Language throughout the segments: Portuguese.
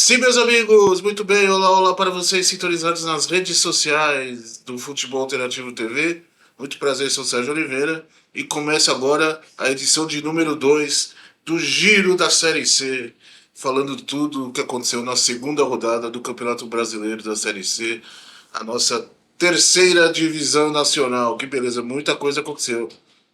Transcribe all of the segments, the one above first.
Sim, meus amigos, muito bem. Olá, olá para vocês sintonizados nas redes sociais do Futebol Alternativo TV. Muito prazer, sou Sérgio Oliveira e começa agora a edição de número 2 do Giro da Série C, falando tudo o que aconteceu na segunda rodada do Campeonato Brasileiro da Série C, a nossa terceira divisão nacional. Que beleza, muita coisa aconteceu.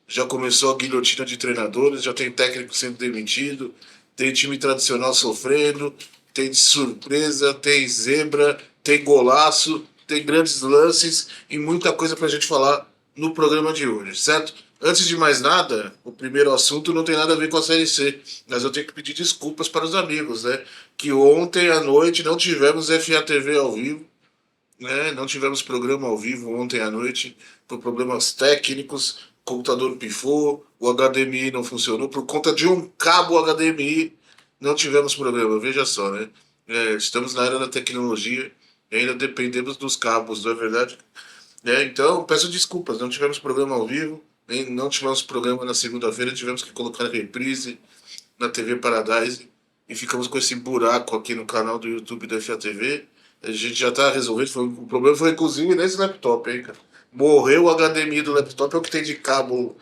Já começou a guilhotina de treinadores, já tem técnico sendo demitido, tem time tradicional sofrendo, tem surpresa, tem zebra, tem golaço, tem grandes lances e muita coisa para a gente falar no programa de hoje, certo? Antes de mais nada, o primeiro assunto não tem nada a ver com a Série C, mas eu tenho que pedir desculpas para os amigos, né? Que ontem à noite não tivemos FATV ao vivo, né? Não tivemos programa ao vivo ontem à noite por problemas técnicos, o computador pifou, o HDMI não funcionou, por conta de um cabo HDMI não tivemos programa, veja só, né? Estamos na era da tecnologia e ainda dependemos dos cabos, não é verdade? Então, peço desculpas, não tivemos programa ao vivo, nem não tivemos programa na segunda-feira, tivemos que colocar reprise na TV Paradise e ficamos com esse buraco aqui no canal do YouTube da FATV. A gente já está resolvendo. O problema foi inclusive nesse laptop, hein, cara. Morreu o HDMI do laptop, é o que tem de cabo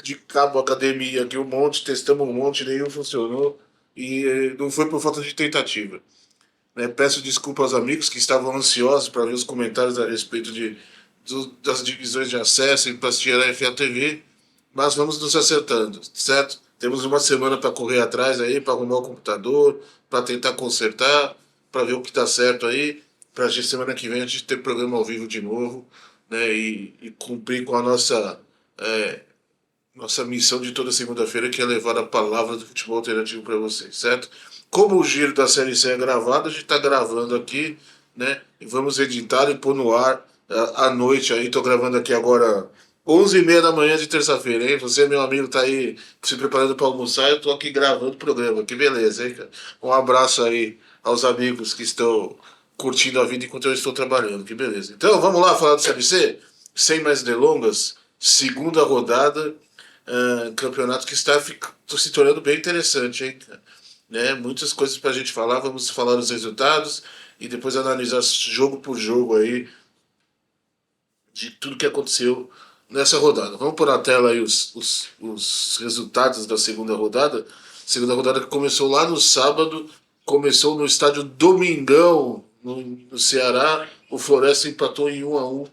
HDMI aqui, um monte, testamos um monte, nenhum funcionou. E não foi por falta de tentativa. Peço desculpa aos amigos que estavam ansiosos para ver os comentários a respeito das divisões de acesso e para assistir a FATV, mas vamos nos acertando, certo? Temos uma semana para correr atrás aí, para arrumar o computador, para tentar consertar, para ver o que está certo aí, para a semana que vem a gente ter programa ao vivo de novo, né? E cumprir com a nossa missão de toda segunda-feira, que é levar a palavra do futebol alternativo para vocês, certo? Como o giro da Série C é gravado, a gente está gravando aqui, né? E vamos editar e pôr no ar à noite aí. Estou gravando aqui agora 11h30 da manhã de terça-feira, hein? Você, meu amigo, tá aí se preparando para almoçar, eu tô aqui gravando o programa. Que beleza, hein, cara? Um abraço aí aos amigos que estão curtindo a vida enquanto eu estou trabalhando. Que beleza. Então, vamos lá falar do Série C? Sem mais delongas, segunda rodada, campeonato que está se tornando bem interessante, hein? Né? Muitas coisas para a gente falar, vamos falar os resultados e depois analisar jogo por jogo aí de tudo que aconteceu nessa rodada. Vamos pôr na tela aí os resultados da segunda rodada. Segunda rodada que começou lá no sábado, começou no estádio Domingão, no Ceará. O Floresta empatou em 1-1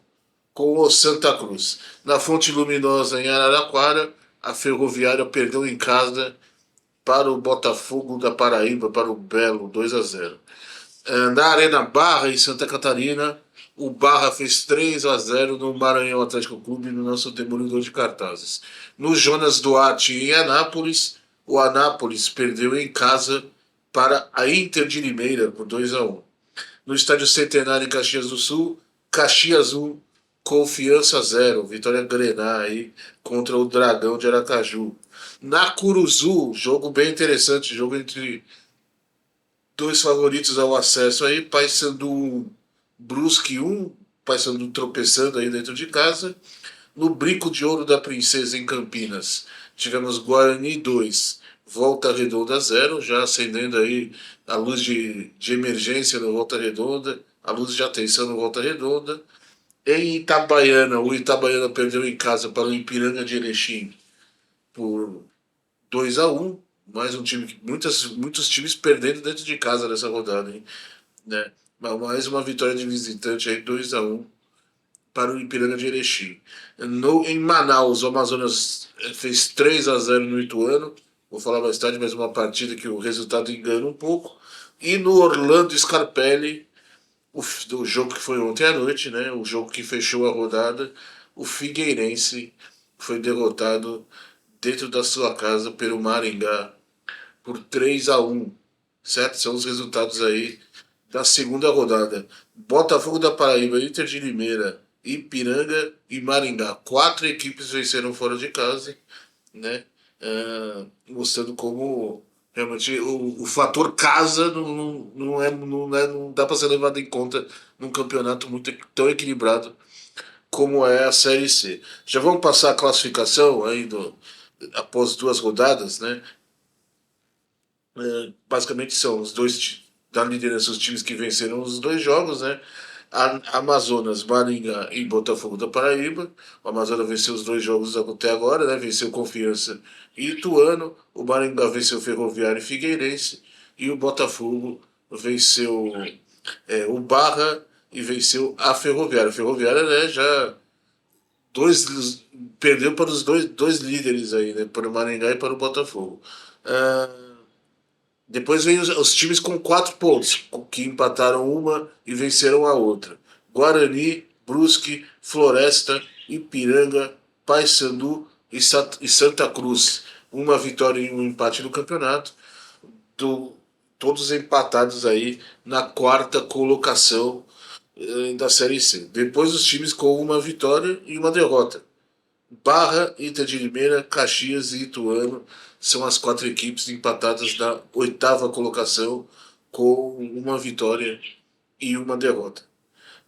com o Santa Cruz. Na Fonte Luminosa, em Araraquara, a Ferroviária perdeu em casa para o Botafogo da Paraíba, para o Belo, 2-0. Na Arena Barra, em Santa Catarina, o Barra fez 3-0 no Maranhão Atlético Clube, no nosso demolidor de cartazes. No Jonas Duarte, em Anápolis, o Anápolis perdeu em casa para a Inter de Limeira, por 2-1. No Estádio Centenário, em Caxias do Sul, Caxias 1, Confiança 0, vitória Grená aí contra o Dragão de Aracaju. Na Curuzu, jogo bem interessante, jogo entre dois favoritos ao acesso aí, Paysandu Brusque 1, Paysandu tropeçando aí dentro de casa. No Brinco de Ouro da Princesa, em Campinas, tivemos Guarani 2, Volta Redonda 0, já acendendo aí a luz de emergência no Volta Redonda, a luz de atenção no Volta Redonda. Em Itabaiana, o Itabaiana perdeu em casa para o Ipiranga de Erechim por 2-1. Mais um time que muitos times perdendo dentro de casa nessa rodada, hein? Né? Mais uma vitória de visitante aí, 2-1 para o Ipiranga de Erechim. Em Manaus, o Amazonas fez 3-0 no Ituano. Vou falar mais tarde, mas uma partida que o resultado engana um pouco. E no Orlando Scarpelli, o jogo que foi ontem à noite, né? O jogo que fechou a rodada, o Figueirense foi derrotado dentro da sua casa pelo Maringá por 3-1, certo? São os resultados aí da segunda rodada. Botafogo da Paraíba, Inter de Limeira, Ipiranga e Maringá. 4 equipes venceram fora de casa, né? Mostrando como realmente o fator casa não dá para ser levado em conta num campeonato muito tão equilibrado como é a Série C. Já vamos passar a classificação aí após 2 rodadas, né? Basicamente são os dois. da liderança os times que venceram os dois jogos, né? Amazonas, Maringá e Botafogo da Paraíba. O Amazonas venceu os dois jogos até agora, né? Venceu Confiança e Ituano. O Maringá venceu Ferroviário e Figueirense. E o Botafogo venceu o Barra e venceu a Ferroviária. A Ferroviária, né, já dois, perdeu para os dois líderes aí, né? Para o Maringá e para o Botafogo. Ah, depois vem os times com 4 pontos, que empataram uma e venceram a outra. Guarani, Brusque, Floresta, Ipiranga, Paysandu e Santa Cruz. Uma vitória e um empate no campeonato. Do, todos empatados aí na quarta colocação da Série C. Depois os times com uma vitória e uma derrota. Barra, Inter de Limeira, Caxias e Ituano são as 4 equipes empatadas na oitava colocação com uma vitória e uma derrota.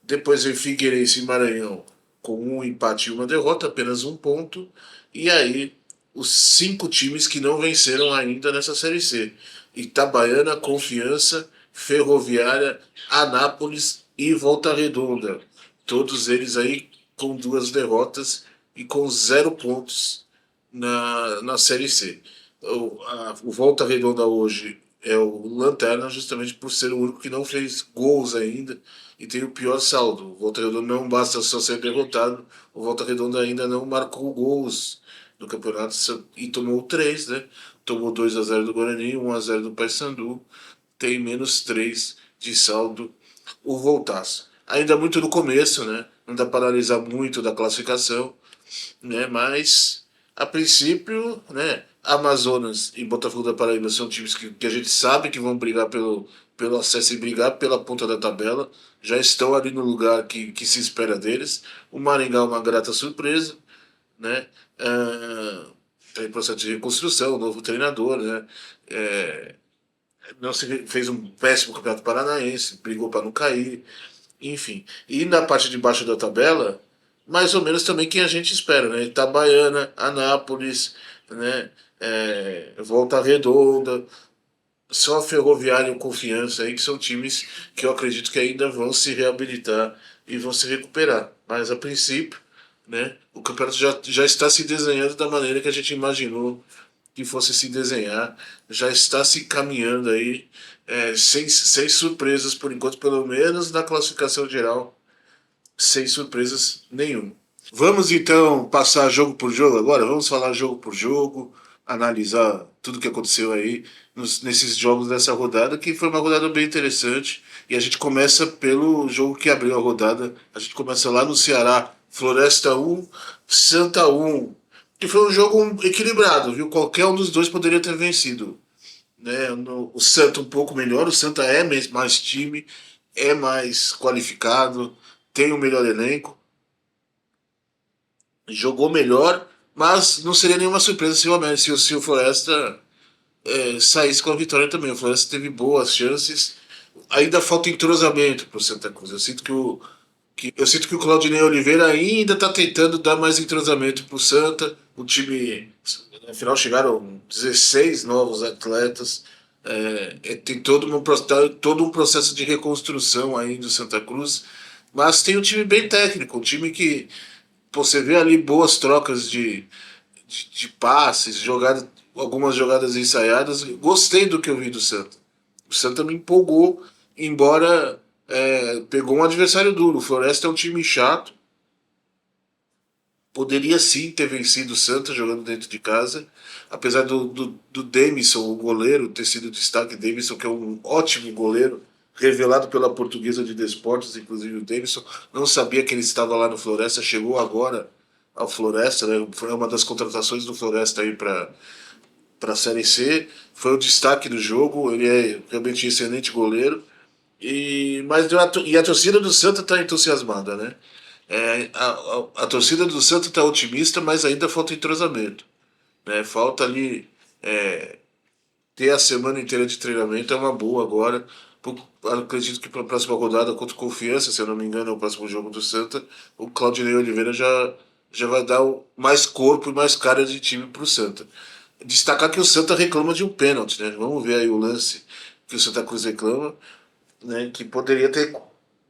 Depois vem Figueirense e Maranhão com um empate e uma derrota, apenas 1 ponto. E aí os 5 times que não venceram ainda nessa Série C. Itabaiana, Confiança, Ferroviária, Anápolis e Volta Redonda. Todos eles aí com 2 derrotas e com 0 pontos na Série C. O Volta Redonda hoje é o Lanterna, justamente por ser o único que não fez gols ainda e tem o pior saldo. O Volta Redonda não basta só ser derrotado, o Volta Redonda ainda não marcou gols no campeonato e tomou 3, né? Tomou 2-0 do Guarani, 1-0 do Paysandu, tem -3 de saldo o Voltaço. Ainda muito no começo, né? Não dá para analisar muito da classificação, né? Mas a princípio, né? Amazonas e Botafogo da Paraíba são times que a gente sabe que vão brigar pelo acesso e brigar pela ponta da tabela. Já estão ali no lugar que se espera deles. O Maringá é uma grata surpresa, né? Tem processo de reconstrução, novo treinador, né? É, não se fez um péssimo campeonato paranaense, brigou para não cair, enfim. E na parte de baixo da tabela, mais ou menos também quem a gente espera, né? Itabaiana, Anápolis, né? Volta Redonda, só Ferroviário e Confiança aí, que são times que eu acredito que ainda vão se reabilitar e vão se recuperar. Mas a princípio, né, o campeonato já está se desenhando da maneira que a gente imaginou que fosse se desenhar, já está se caminhando aí, sem surpresas por enquanto, pelo menos na classificação geral, sem surpresas nenhuma. Vamos então passar jogo por jogo agora? Vamos falar jogo por jogo, analisar tudo que aconteceu aí nesses jogos dessa rodada, que foi uma rodada bem interessante. E a gente começa pelo jogo que abriu a rodada. A gente começa lá no Ceará, Floresta 1, Santa 1. Que foi um jogo equilibrado, viu? Qualquer um dos dois poderia ter vencido. Né? O Santa um pouco melhor, o Santa é mais time, é mais qualificado, tem o melhor elenco, jogou melhor, mas não seria nenhuma surpresa se o Floresta saísse com a vitória também. O Floresta teve boas chances. Ainda falta entrosamento para o Santa Cruz. Eu sinto que o Claudinei Oliveira ainda está tentando dar mais entrosamento para o Santa. O time, no final, chegaram 16 novos atletas. Tem todo um processo de reconstrução aí do Santa Cruz. Mas tem um time bem técnico, um time que você vê ali boas trocas de passes, algumas jogadas ensaiadas. Gostei do que eu vi do Santa. O Santa me empolgou, embora pegou um adversário duro. O Floresta é um time chato. Poderia sim ter vencido o Santa jogando dentro de casa. Apesar do Demisson, o goleiro, ter sido destaque. Demisson, que é um ótimo goleiro, revelado pela Portuguesa de Desportos, inclusive o Demisson. Não sabia que ele estava lá no Floresta, chegou agora ao Floresta, né? Foi uma das contratações do Floresta aí para a Série C. Foi o destaque do jogo. Ele é realmente um excelente goleiro. E a torcida do Santa está entusiasmada, né? A torcida do Santa está otimista, mas ainda falta entrosamento, né? Falta ali ter a semana inteira de treinamento, é uma boa agora. Acredito que para a próxima rodada contra o Confiança, se eu não me engano, é o próximo jogo do Santa, o Claudinei Oliveira já vai dar mais corpo e mais cara de time para o Santa. Destacar que o Santa reclama de um pênalti, né? Vamos ver aí o lance que o Santa Cruz reclama, né, que poderia ter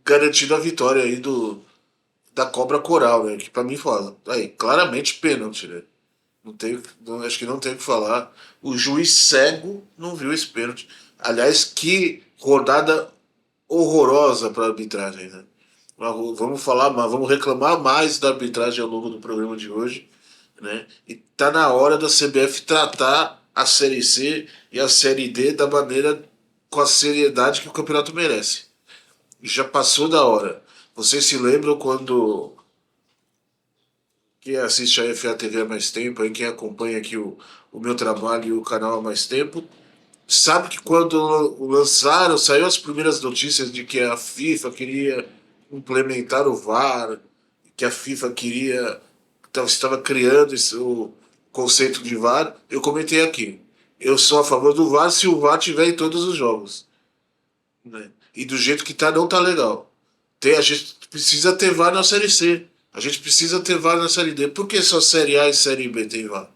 garantido a vitória aí da Cobra Coral, né, que pra mim fala, aí, claramente pênalti, né? Acho que não tem o que falar. O juiz cego não viu esse pênalti. Aliás, que rodada horrorosa para a arbitragem, né? Vamos falar, vamos reclamar mais da arbitragem ao longo do programa de hoje, né? E tá na hora da CBF tratar a Série C e a Série D da maneira com a seriedade que o campeonato merece. Já passou da hora. Vocês se lembram quando quem assiste a FA TV há mais tempo, aí quem acompanha aqui o meu trabalho e o canal há mais tempo, sabe que quando lançaram, saiu as primeiras notícias de que a FIFA queria implementar o VAR, que a FIFA queria, estava criando o conceito de VAR, eu comentei aqui. Eu sou a favor do VAR se o VAR tiver em todos os jogos, né? E do jeito que tá, não tá legal. A gente precisa ter VAR na Série C. A gente precisa ter VAR na Série D. Por que só Série A e Série B tem VAR?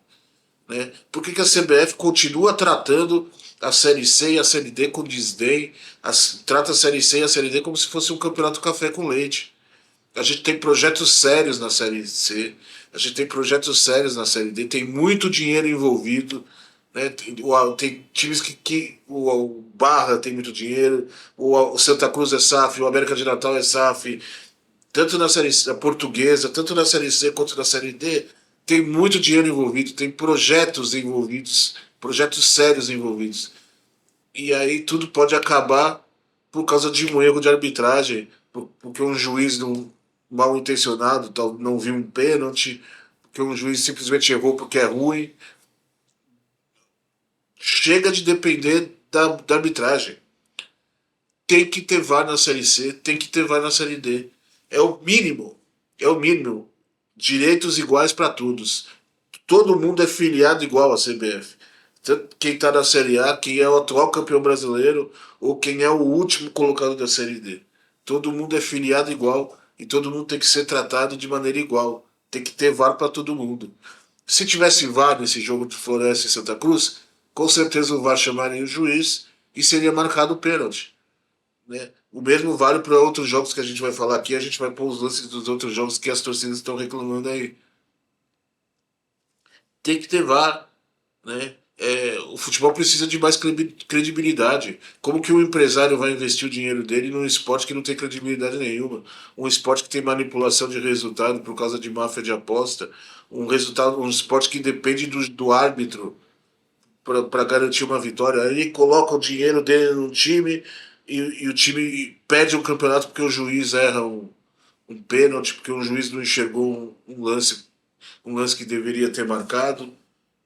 Né? Por que a CBF continua tratando a Série C e a Série D com desdém? Trata a Série C e a Série D como se fosse um campeonato café com leite. A gente tem projetos sérios na Série C, a gente tem projetos sérios na Série D, tem muito dinheiro envolvido. Né? Tem times o Barra tem muito dinheiro, o Santa Cruz é SAF, o América de Natal é SAF, tanto na Série C, a Portuguesa, tanto na Série C quanto na Série D, tem muito dinheiro envolvido, tem projetos envolvidos, projetos sérios envolvidos. E aí tudo pode acabar por causa de um erro de arbitragem, porque um juiz mal intencionado não viu um pênalti, porque um juiz simplesmente errou porque é ruim. Chega de depender da arbitragem. Tem que ter VAR na Série C, tem que ter VAR na Série D. É o mínimo. É o mínimo. Direitos iguais para todos. Todo mundo é filiado igual à CBF. Tanto quem está na Série A, quem é o atual campeão brasileiro ou quem é o último colocado da Série D. Todo mundo é filiado igual e todo mundo tem que ser tratado de maneira igual. Tem que ter VAR para todo mundo. Se tivesse VAR nesse jogo de Floresta e Santa Cruz, com certeza o VAR chamaria o juiz e seria marcado o pênalti. Né? O mesmo vale para outros jogos que a gente vai falar aqui, a gente vai pôr os lances dos outros jogos que as torcidas estão reclamando aí. Tem que ter VAR, né? O futebol precisa de mais credibilidade. Como que um empresário vai investir o dinheiro dele num esporte que não tem credibilidade nenhuma? Um esporte que tem manipulação de resultado por causa de máfia de aposta, um esporte que depende do árbitro para garantir uma vitória. Aí ele coloca o dinheiro dele no time e o time perde o campeonato porque o juiz erra um pênalti, porque o juiz não enxergou um lance que deveria ter marcado.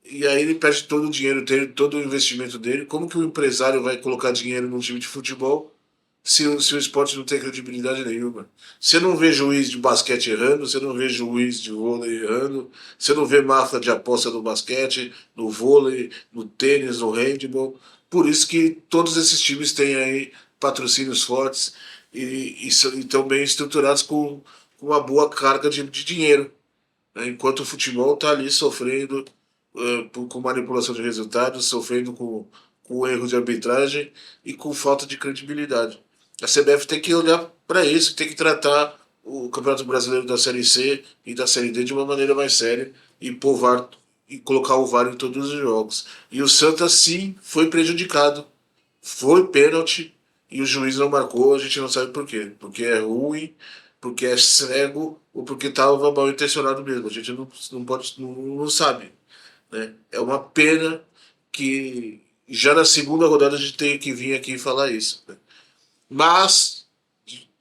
E aí ele perde todo o dinheiro dele, todo o investimento dele. Como que o empresário vai colocar dinheiro num time de futebol se o esporte não tem credibilidade nenhuma? Você não vê juiz de basquete errando, você não vê juiz de vôlei errando, você não vê máfia de aposta no basquete, no vôlei, no tênis, no handball. Por isso que todos esses times têm aí patrocínios fortes e estão bem estruturados com uma boa carga de dinheiro, né? Enquanto o futebol está ali sofrendo com manipulação de resultados, sofrendo com erro de arbitragem e com falta de credibilidade. A CBF tem que olhar para isso, tem que tratar o Campeonato Brasileiro da Série C e da Série D de uma maneira mais séria e pôr VAR, e colocar o VAR em todos os jogos. E o Santa, sim, foi prejudicado. Foi pênalti e o juiz não marcou, a gente não sabe por quê. Porque é ruim, porque é cego ou porque estava mal intencionado mesmo. A gente não pode, não sabe, né? É uma pena que já na segunda rodada a gente tem que vir aqui e falar isso, né? Mas,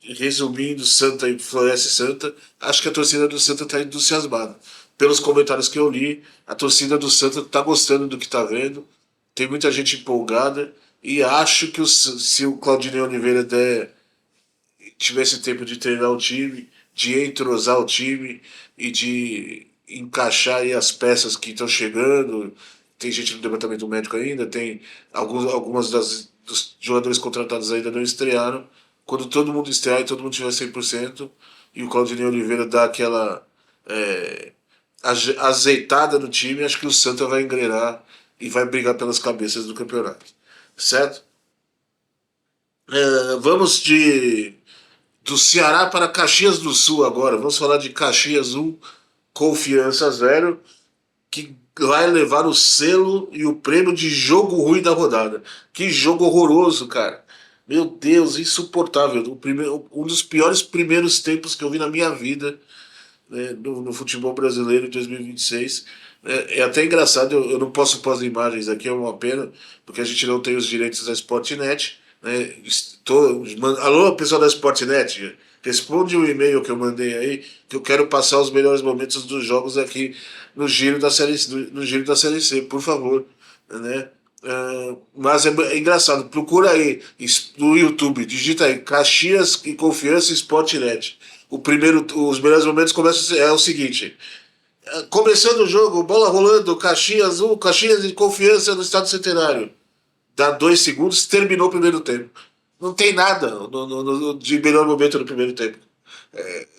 resumindo, Santa e Floresta e Santa, acho que a torcida do Santa está entusiasmada. Pelos comentários que eu li, a torcida do Santa está gostando do que está vendo, tem muita gente empolgada e acho que se o Claudinei Oliveira tivesse tempo de treinar o time, de entrosar o time e de encaixar aí as peças que estão chegando. Tem gente no departamento médico ainda, tem algumas dos jogadores contratados ainda não estrearam. Quando todo mundo estrear e todo mundo tiver 100% e o Claudinei Oliveira dá aquela é, azeitada no time, acho que o Santa vai engrenar e vai brigar pelas cabeças do campeonato. Certo? Vamos do Ceará para Caxias do Sul agora. Vamos falar de Caxias 1, Confiança 0, que vai levar o selo e o prêmio de jogo ruim da rodada. Que jogo horroroso, cara. Meu Deus, insuportável. Um dos piores primeiros tempos que eu vi na minha vida, né, no futebol brasileiro em 2026. É até engraçado, eu não posso pôr as imagens aqui, é uma pena, porque a gente não tem os direitos da Sportnet. Né? Alô, pessoal da Sportnet, responde o e-mail que eu mandei aí, que eu quero passar os melhores momentos dos jogos aqui no giro da série C, por favor. Né? Mas é engraçado, procura aí no YouTube, digita aí Caxias e Confiança Sportnet. Os melhores momentos começam é o seguinte: começando o jogo, bola rolando, Caxias e Confiança no Estado Centenário. Dá 2 segundos, terminou o primeiro tempo. Não tem nada de melhor momento no primeiro tempo.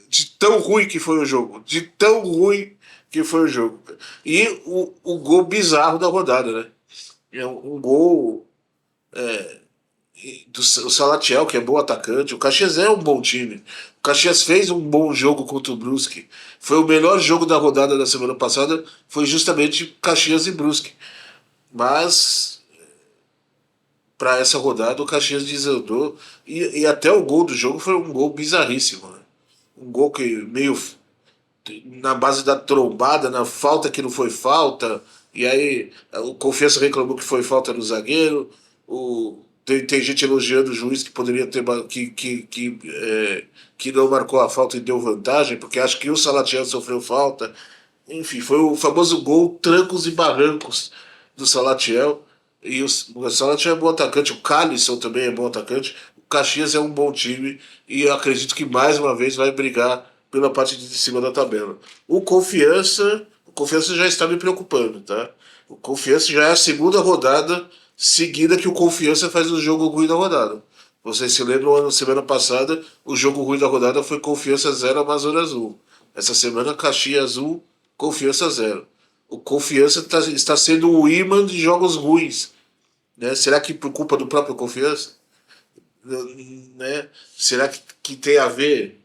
De tão ruim que foi o jogo. De tão ruim que foi o jogo. E o gol bizarro da rodada, né? É um gol do Salatiel, que é bom atacante. O Caxias é um bom time. O Caxias fez um bom jogo contra o Brusque. Foi o melhor jogo da rodada da semana passada, foi justamente Caxias e Brusque. Mas para essa rodada o Caxias desandou e até o gol do jogo foi um gol bizarríssimo. Né? Um gol que meio na base da trombada, na falta que não foi falta, e aí o Confiança reclamou que foi falta no zagueiro, tem gente elogiando o juiz que poderia ter que não marcou a falta e deu vantagem, porque acho que o Salatiel sofreu falta. Enfim, foi o famoso gol trancos e barrancos do Salatiel. O Salatiel é bom atacante, o Calisson também é bom atacante. O Caxias é um bom time e eu acredito que mais uma vez vai brigar pela parte de cima da tabela. O Confiança já está me preocupando, tá? O Confiança já é a segunda rodada seguida que o Confiança faz o jogo ruim da rodada. Vocês se lembram, semana passada, o jogo ruim da rodada foi Confiança 0, Amazonas 1. Essa semana, Caxias 1, Confiança 0. O Confiança está sendo um imã de jogos ruins. Né? Será que por culpa do próprio Confiança? Né? Será que tem a ver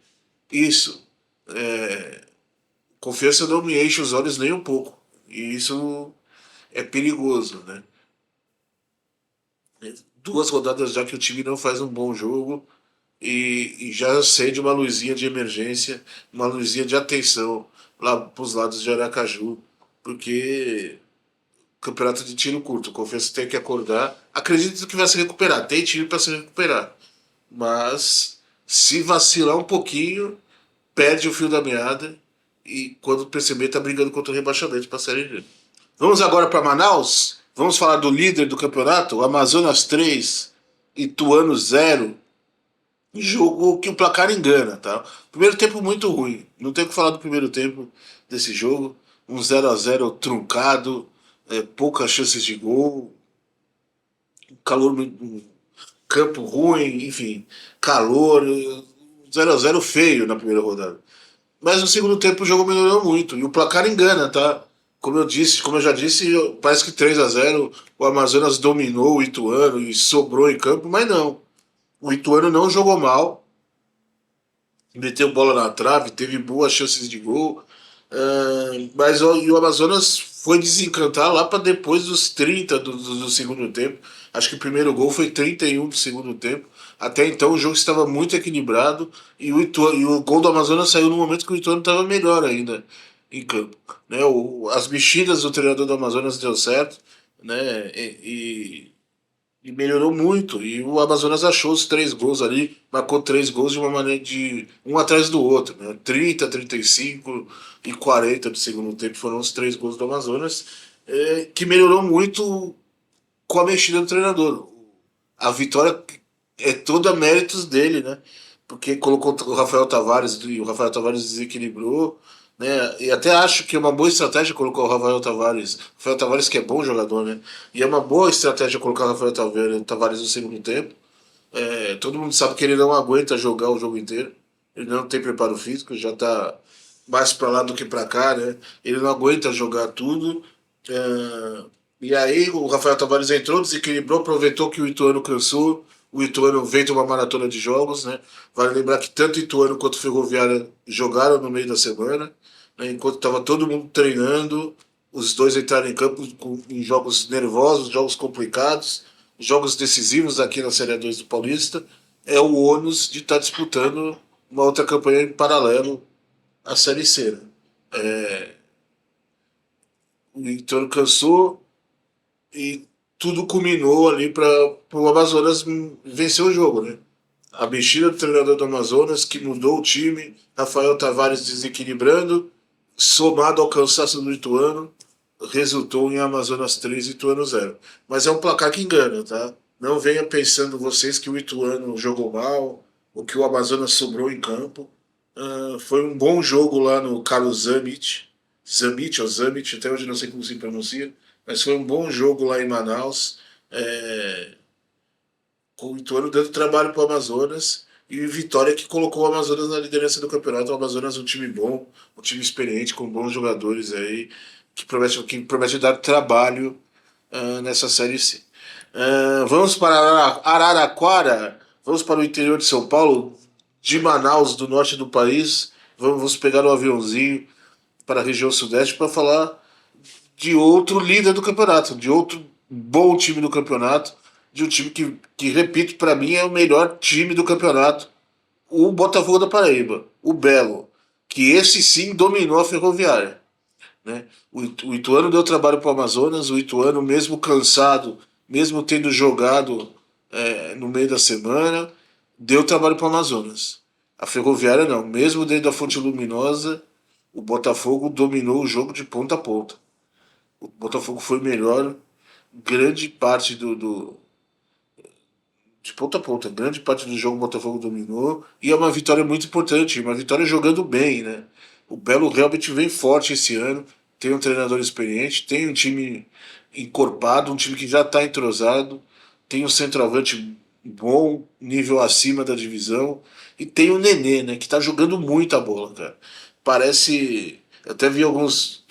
isso? Confiança não me enche os olhos nem um pouco. E isso é perigoso. Né? 2 rodadas já que o time não faz um bom jogo e já acende uma luzinha de emergência, uma luzinha de atenção lá para os lados de Aracaju, porque campeonato de tiro curto, o Confiança tem que acordar. Acredito que vai se recuperar, tem time para se recuperar, mas se vacilar um pouquinho, perde o fio da meada e quando perceber está brigando contra o rebaixamento para a Série D. Vamos agora para Manaus. Vamos falar do líder do campeonato, o Amazonas 3, Ituano 0. Jogo que o placar engana, tá? Primeiro tempo muito ruim. Não tem o que falar do primeiro tempo desse jogo. Um 0-0 truncado, poucas chances de gol, calor, campo ruim, enfim, calor, 0-0 feio na primeira rodada. Mas no segundo tempo o jogo melhorou muito e o placar engana, tá? Como eu já disse, parece que 3-0 o Amazonas dominou o Ituano e sobrou em campo, mas não. O Ituano não jogou mal, meteu bola na trave, teve boas chances de gol, mas o Amazonas foi desencantar lá para depois dos 30 do segundo tempo. Acho que o primeiro gol foi 31 do segundo tempo. Até então o jogo estava muito equilibrado e o gol do Amazonas saiu no momento que o Ituano estava melhor ainda em campo. Né? As mexidas do treinador do Amazonas deu certo, né? E melhorou muito. E o Amazonas achou os 3 gols ali, marcou 3 gols de uma maneira de um atrás do outro. Né? 30, 35 e 40 do segundo tempo foram os 3 gols do Amazonas, que melhorou muito com a mexida do treinador. A vitória é toda méritos dele, né? Porque colocou o Rafael Tavares e o Rafael Tavares desequilibrou. Né? E até acho que é uma boa estratégia colocar o Rafael Tavares. Rafael Tavares que é bom jogador, né? E é uma boa estratégia colocar o Rafael Tavares no segundo tempo. Todo mundo sabe que ele não aguenta jogar o jogo inteiro. Ele não tem preparo físico, já está mais para lá do que para cá, né? Ele não aguenta jogar tudo. E aí o Rafael Tavares entrou, desequilibrou, aproveitou que o Ituano cansou, o Ituano vem de uma maratona de jogos, né? Vale lembrar que tanto Ituano quanto Ferroviária jogaram no meio da semana, né? Enquanto estava todo mundo treinando, os dois entraram em campo em jogos nervosos, jogos complicados, jogos decisivos aqui na Série A2 do Paulista. É o ônus de estar disputando uma outra campanha em paralelo à Série C, né? O Ituano cansou e tudo culminou ali para o Amazonas vencer o jogo, né? A mexida do treinador do Amazonas, que mudou o time, Rafael Tavares desequilibrando, somado ao cansaço do Ituano, resultou em Amazonas 3 e Ituano 0. Mas é um placar que engana, tá? Não venha pensando vocês que o Ituano jogou mal, ou que o Amazonas sobrou em campo. Foi um bom jogo lá no Carlos Zammit ou Zammit, até hoje não sei como se pronuncia, mas foi um bom jogo lá em Manaus. É, com o Ituano dando trabalho para o Amazonas e Vitória que colocou o Amazonas na liderança do campeonato. O Amazonas é um time bom, um time experiente, com bons jogadores aí, que promete dar trabalho nessa Série C. Vamos para Araraquara, vamos para o interior de São Paulo, de Manaus, do norte do país. Vamos pegar o aviãozinho para a região sudeste para falar de outro líder do campeonato, de outro bom time do campeonato, de um time que repito, para mim é o melhor time do campeonato, o Botafogo da Paraíba, o Belo, que esse sim dominou a Ferroviária. Né? O Ituano deu trabalho para o Amazonas, o Ituano, mesmo cansado, mesmo tendo jogado no meio da semana, deu trabalho para o Amazonas. A Ferroviária não, mesmo dentro da Fonte Luminosa, o Botafogo dominou o jogo de ponta a ponta. O Botafogo foi melhor grande parte de ponta a ponta, grande parte do jogo o Botafogo dominou e é uma vitória muito importante, uma vitória jogando bem, né? O Belo realmente vem forte esse ano, tem um treinador experiente, tem um time encorpado, um time que já está entrosado, tem um centroavante bom, nível acima da divisão e tem o Nenê, né? Que está jogando muita bola, cara. Parece, eu até vi alguns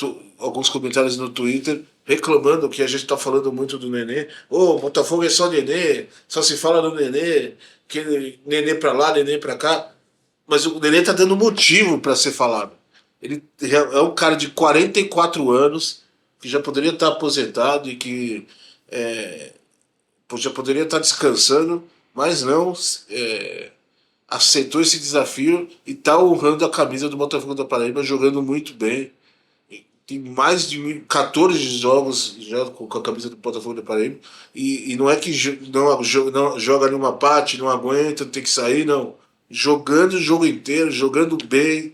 comentários no Twitter reclamando que a gente está falando muito do Nenê. Ô, Botafogo é só Nenê, só se fala do Nenê, que Nenê pra lá, Nenê pra cá. Mas o Nenê tá dando motivo para ser falado. Ele é um cara de 44 anos, que já poderia estar aposentado e que já poderia estar descansando, mas não, aceitou esse desafio e está honrando a camisa do Botafogo da Paraíba, jogando muito bem. Tem mais de 14 jogos já com a camisa do Botafogo da Paraíba. E não é que não joga nenhuma parte, não aguenta, tem que sair, não. Jogando o jogo inteiro, jogando bem,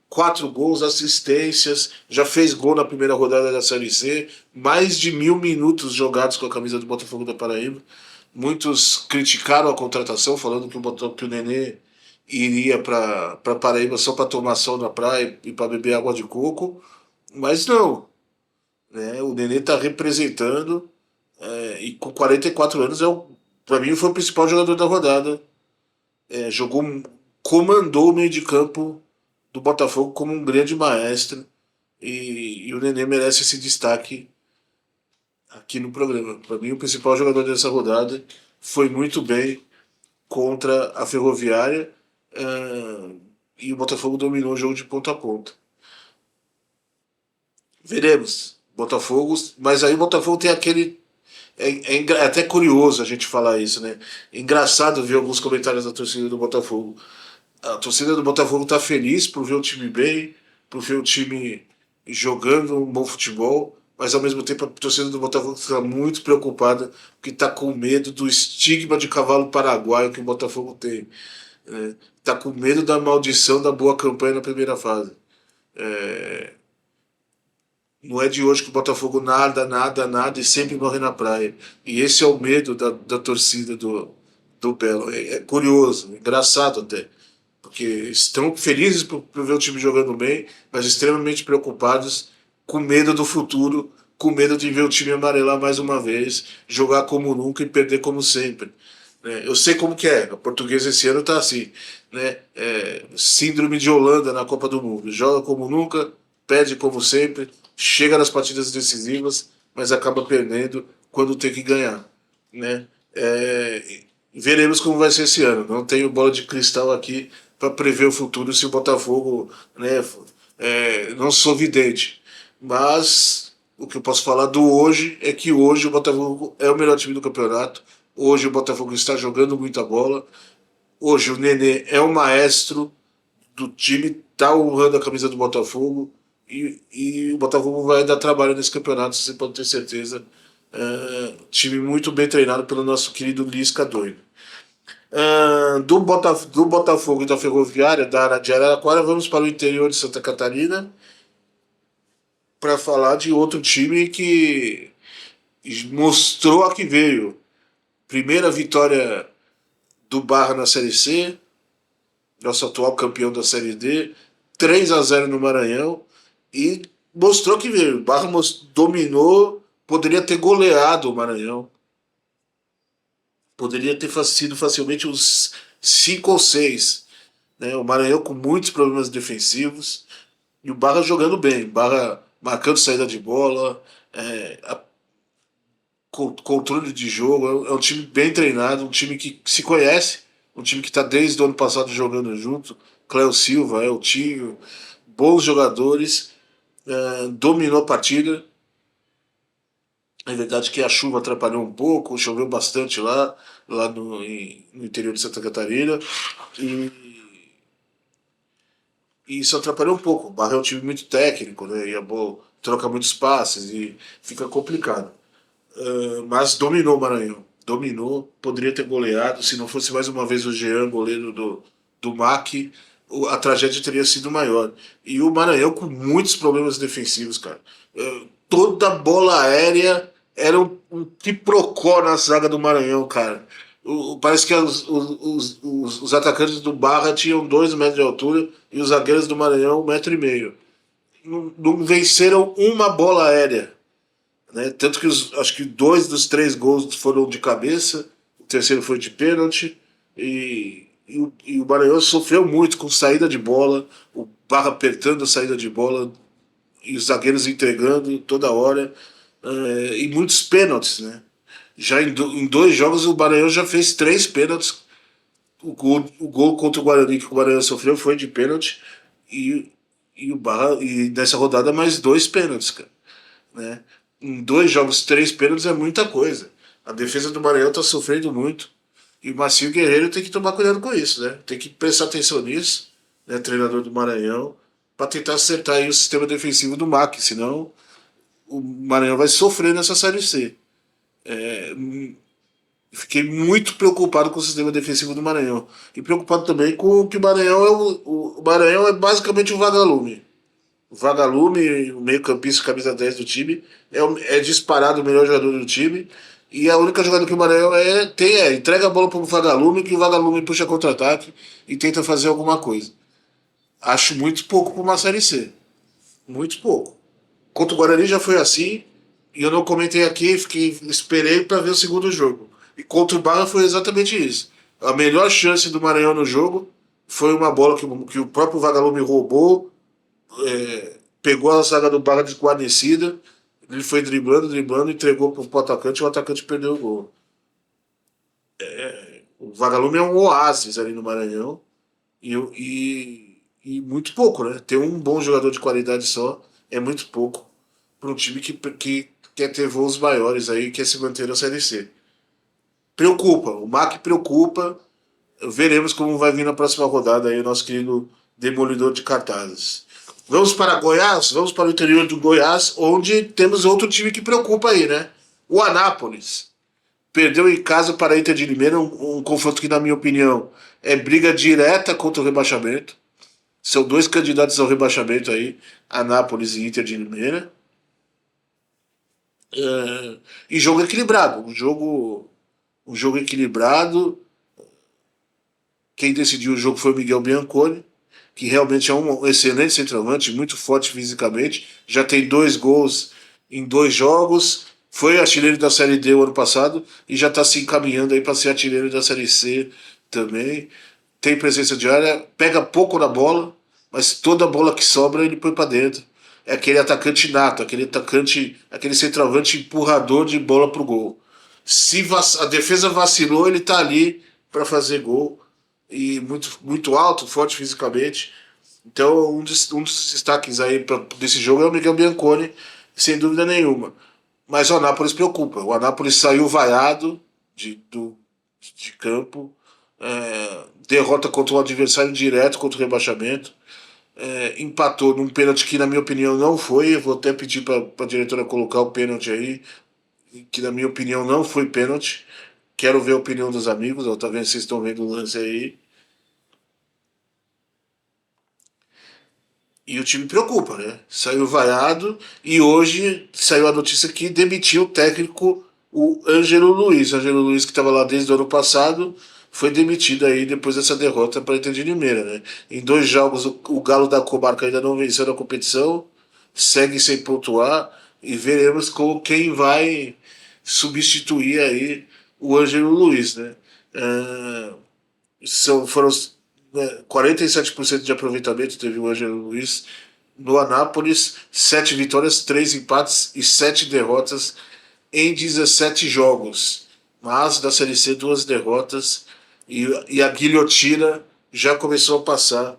4 gols, assistências, já fez gol na primeira rodada da Série C, mais de 1.000 minutos jogados com a camisa do Botafogo da Paraíba. Muitos criticaram a contratação, falando que o Nenê iria para Paraíba só para tomar sol na praia e para beber água de coco. Mas não, né? O Nenê está representando e com 44 anos para mim foi o principal jogador da rodada. Comandou o meio de campo do Botafogo como um grande maestro e o Nenê merece esse destaque aqui no programa. Para mim o principal jogador dessa rodada foi muito bem contra a Ferroviária e o Botafogo dominou o jogo de ponta a ponta. Veremos. Botafogo, mas aí o Botafogo tem aquele. É até curioso a gente falar isso, né? É engraçado ver alguns comentários da torcida do Botafogo. A torcida do Botafogo tá feliz por ver o time bem, por ver o time jogando um bom futebol, mas ao mesmo tempo a torcida do Botafogo está muito preocupada porque está com medo do estigma de cavalo paraguaio que o Botafogo tem. Né? Tá com medo da maldição da boa campanha na primeira fase. Não é de hoje que o Botafogo nada e sempre morre na praia. E esse é o medo da torcida do Belo. É curioso, engraçado até. Porque estão felizes por ver o time jogando bem, mas extremamente preocupados, com medo do futuro, com medo de ver o time amarelar mais uma vez, jogar como nunca e perder como sempre. Eu sei como que é. O português esse ano tá assim, né? Síndrome de Holanda na Copa do Mundo. Joga como nunca, perde como sempre, chega nas partidas decisivas, mas acaba perdendo quando tem que ganhar, né? Veremos como vai ser esse ano. Não tenho bola de cristal aqui para prever o futuro se o Botafogo, né, não sou vidente. Mas o que eu posso falar do hoje é que hoje o Botafogo é o melhor time do campeonato. Hoje o Botafogo está jogando muita bola. Hoje o Nenê é o maestro do time, está honrando a camisa do Botafogo. E o Botafogo vai dar trabalho nesse campeonato, você pode ter certeza. Time muito bem treinado pelo nosso querido Lisca doido. Do Botafogo e da Ferroviária, de Araraquara, vamos para o interior de Santa Catarina para falar de outro time que mostrou a que veio. Primeira vitória do Barra na Série C, nosso atual campeão da Série D, 3-0 no Maranhão, e mostrou que veio. O Barra dominou, poderia ter goleado o Maranhão. Poderia ter sido facilmente uns 5 ou 6. Né? O Maranhão com muitos problemas defensivos e o Barra jogando bem. Barra marcando saída de bola, controle de jogo. É um time bem treinado, um time que se conhece, um time que está desde o ano passado jogando junto. Cléo Silva, Eltinho, bons jogadores, dominou a partida. É verdade que a chuva atrapalhou um pouco, choveu bastante lá no interior de Santa Catarina, e, e isso atrapalhou um pouco. O Barra é um time muito técnico, né? E a bola troca muitos passes e fica complicado. Mas dominou o Maranhão. Dominou, poderia ter goleado. Se não fosse mais uma vez o Jean, goleiro do MAC, a tragédia teria sido maior. E o Maranhão com muitos problemas defensivos, cara. Toda bola aérea era um quiprocó na zaga do Maranhão, cara. Parece que os atacantes do Barra tinham 2 metros de altura e os zagueiros do Maranhão 1,5 metro. Não venceram uma bola aérea. Né? Tanto que acho que 2 dos 3 gols foram de cabeça, o terceiro foi de pênalti, e o Maranhão sofreu muito com saída de bola, o Barra apertando a saída de bola, e os zagueiros entregando toda hora, e muitos pênaltis. Né? Já em 2 jogos o Maranhão já fez 3 pênaltis. O gol contra o Guarani que o Maranhão sofreu foi de pênalti, e o Barra, e nessa rodada mais 2 pênaltis, cara. Né? Em 2 jogos, 3 pênaltis é muita coisa. A defesa do Maranhão está sofrendo muito. E o Marcinho Guerreiro tem que tomar cuidado com isso, né? Tem que prestar atenção nisso, né? Treinador do Maranhão, para tentar acertar aí o sistema defensivo do MAC, senão o Maranhão vai sofrer nessa Série C. Fiquei muito preocupado com o sistema defensivo do Maranhão. E preocupado também com que o Maranhão o Maranhão é basicamente um vagalume. O Vagalume, o meio-campista, camisa 10 do time, é disparado o melhor jogador do time. E a única jogada que o Maranhão entrega a bola para o Vagalume, que o Vagalume puxa contra-ataque e tenta fazer alguma coisa. Acho muito pouco para uma Série C. Muito pouco. Contra o Guarani já foi assim, e eu não comentei aqui, esperei para ver o segundo jogo. E contra o Barra foi exatamente isso. A melhor chance do Maranhão no jogo foi uma bola que o próprio Vagalume roubou, pegou a zaga do Barra desguarnecida, ele foi driblando, entregou para o atacante e o atacante perdeu o gol. O Vagalume é um oásis ali no Maranhão e muito pouco, né? Ter um bom jogador de qualidade só é muito pouco para um time que quer ter voos maiores aí, quer se manter na Série C. Preocupa, o MAC preocupa. Veremos como vai vir na próxima rodada aí o nosso querido demolidor de cartazes. Vamos para Goiás, vamos para o interior do Goiás, onde temos outro time que preocupa aí, né? O Anápolis. Perdeu em casa para a Inter de Limeira, um confronto que, na minha opinião, é briga direta contra o rebaixamento. São 2 candidatos ao rebaixamento aí, Anápolis e Inter de Limeira. E jogo equilibrado, um jogo equilibrado. Quem decidiu o jogo foi o Miguel Bianconi, que realmente é um excelente centroavante, muito forte fisicamente, já tem 2 gols em 2 jogos, foi artilheiro da Série D o ano passado e já está se encaminhando aí para ser artilheiro da Série C também. Tem presença de área, pega pouco na bola, mas toda bola que sobra ele põe para dentro. É aquele atacante nato, aquele centroavante empurrador de bola pro gol. Se a defesa vacilou, ele tá ali para fazer gol. E muito alto, forte fisicamente. Então, um dos destaques aí desse jogo é o Miguel Bianconi, sem dúvida nenhuma. Mas o Anápolis preocupa. O Anápolis saiu vaiado de campo, derrota contra um adversário direto contra o rebaixamento, empatou num pênalti que, na minha opinião, não foi. Eu vou até pedir para a diretora colocar o pênalti aí, que, na minha opinião, não foi pênalti. Quero ver a opinião dos amigos. Eu, tá vendo, vocês estão vendo o lance aí. E o time preocupa, né? Saiu vaiado e hoje saiu a notícia que demitiu o técnico, o Ângelo Luiz. O Ângelo Luiz, que estava lá desde o ano passado, foi demitido aí depois dessa derrota para a Inter de Limeira, né? Em 2 jogos, o Galo da Comarca ainda não venceu na competição, segue sem pontuar e veremos quem vai substituir aí o Ângelo Luiz, né? Ah, foram 47% de aproveitamento teve o Ângelo Luiz no Anápolis, 7 vitórias, 3 empates e 7 derrotas em 17 jogos. Mas da Série C, 2 derrotas e a guilhotina já começou a passar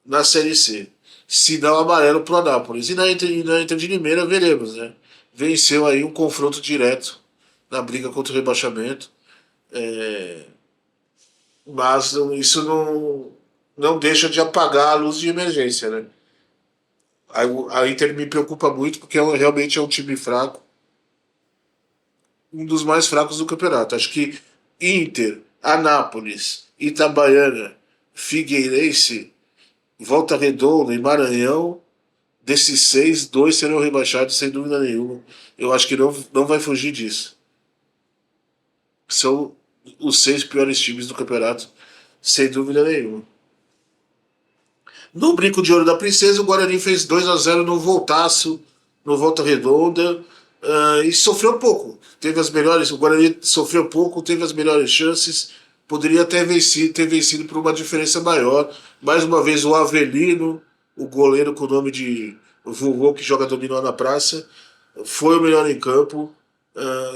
na Série C. Sinal amarelo para o Anápolis. E na Inter de Limeira veremos, né? Venceu aí um confronto direto na briga contra o rebaixamento. Mas isso não deixa de apagar a luz de emergência, né? A Inter me preocupa muito porque realmente é um time fraco, um dos mais fracos do campeonato. Acho que Inter, Anápolis, Itabaiana, Figueirense, Volta Redonda e Maranhão, desses 6, 2 serão rebaixados sem dúvida nenhuma. Eu acho que não vai fugir disso. São os 6 piores times do campeonato, sem dúvida nenhuma. No Brinco de Ouro da Princesa, o Guarani fez 2-0 no Voltaço, no Volta Redonda, e sofreu pouco. Teve as melhores, o Guarani sofreu pouco, teve as melhores chances, poderia ter vencido por uma diferença maior. Mais uma vez, o Avelino, o goleiro com o nome de vovô que joga dominó na praça, foi o melhor em campo,